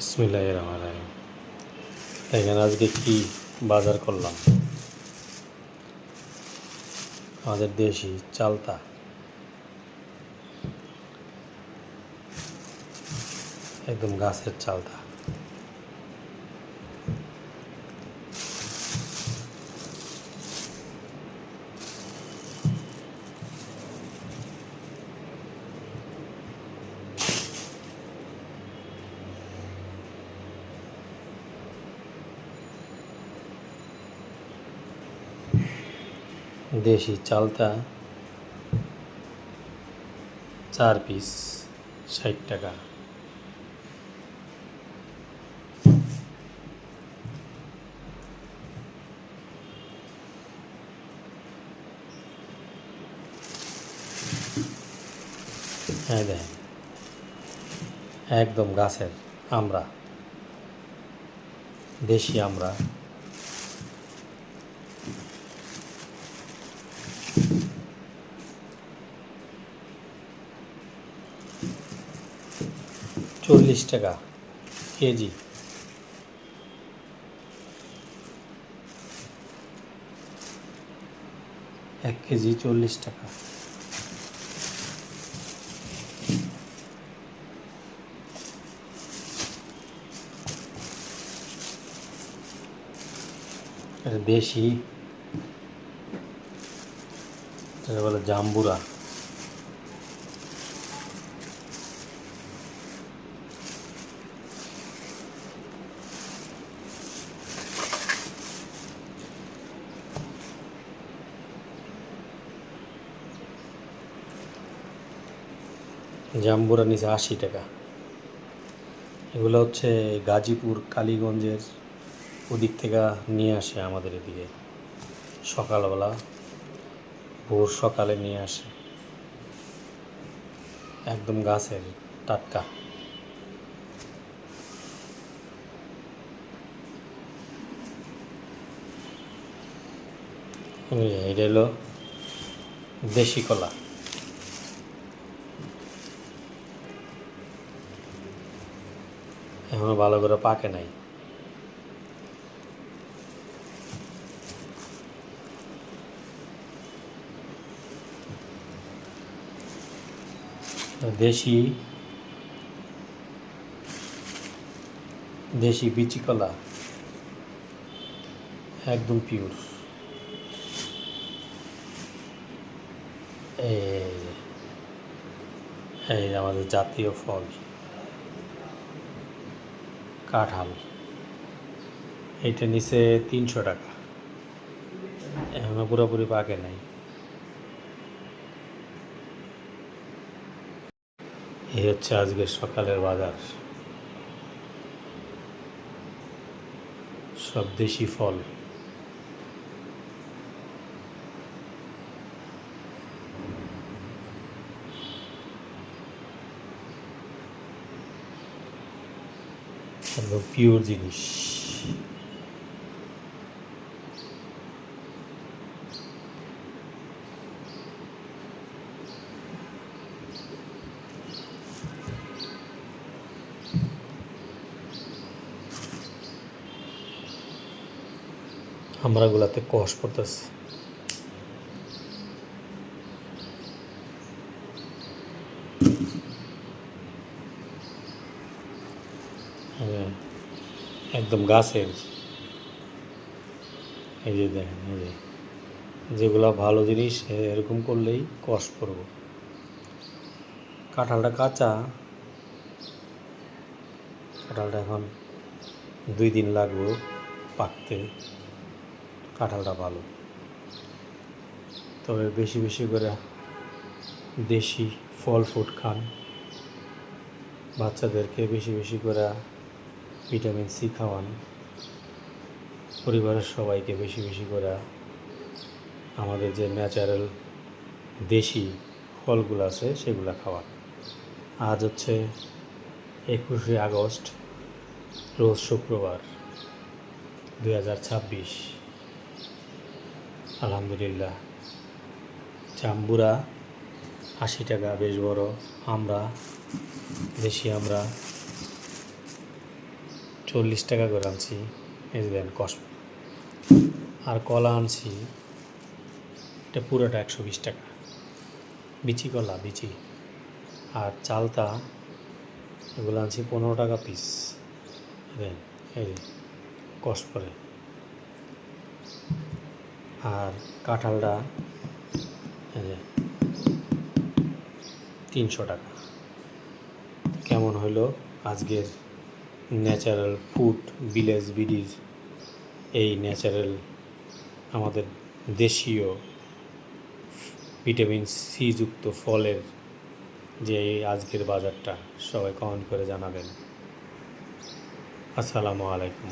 বিসমিল্লাহির রহমানির রহিম। দেখেন আজকে কি বাজার করলাম। আমাদের দেশি চালতা, একদম গাছের চালতা। দেশি চালতা 4 পিস 60 টাকা। হ্যাঁ দেখেন, একদম গাছের আমরা, দেশি আমরা। $40 কেজি। এক কেজি $40। এটা দেশি, এটা বলে জাম্বুরা। জাম্বুরা নিচে 80 টাকা। এগুলো হচ্ছে গাজীপুর, কালীগঞ্জের ওদিক থেকে নিয়ে আসে আমাদের এদিকে। সকালবেলা, ভোর সকালে নিয়ে আসে, একদম গাছের টাটকা। এটা হলো দেশি কলা। এখনো ভালো করে পাকে নাই। দেশি দেশি বিচি কলা, একদম পিওর। এই আমাদের জাতীয় ফল কাঁঠাল। এইটা নিচে 300 টাকা, এখনো পুরোপুরি পাকে নাই। এই হচ্ছে আজকের সকালের বাজার, সব দেশি ফল। একদম পিওর জিনিস। আমরাগুলাতে কষ পড়তেছে। একদম গাছের। এই যে দেখেন, এই যে যেগুলো ভালো জিনিস এরকম করলেই কষ পড়ব। কাঁঠালটা কাঁচা, কাঁঠালটা এখন 2 দিন লাগবে পাকতে। কাঁঠালটা ভালো, তবে বেশি বেশি করে দেশি ফল ফ্রুট খান। বাচ্চাদেরকে বেশি বেশি করে ভিটামিন সি খাওয়ান। পরিবারের সবাইকে বেশি বেশি করে আমাদের যে ন্যাচারাল দেশি ফলগুলো আছে সেগুলো খাওয়ান। আজ হচ্ছে 21শে আগস্ট, রোজ শুক্রবার, 2026। আলহামদুলিল্লাহ। জাম্বুরা 80 টাকা, বেশ বড় আমরা, দেশি আমরা। 40 টাকা করে আনছি, এই যে দেন কষ। আর কলা আনছি, এটা পুরোটা 120 টাকা, বিচি কলা বিচি। আর চালতা এগুলো আনছি 15 টাকা পিস, দেন এই যে কষ করে। আর কাঁঠালটা এই যে 300 টাকা। কেমন হলো আজকের ন্যাচারাল ফুড ভিলেজ বিডির এই ন্যাচারাল আমাদের দেশীয় ভিটামিন সি যুক্ত ফলের যে আজকের বাজারটা, সবাই কমেন্ট করে জানাবেন। আসসালামু আলাইকুম।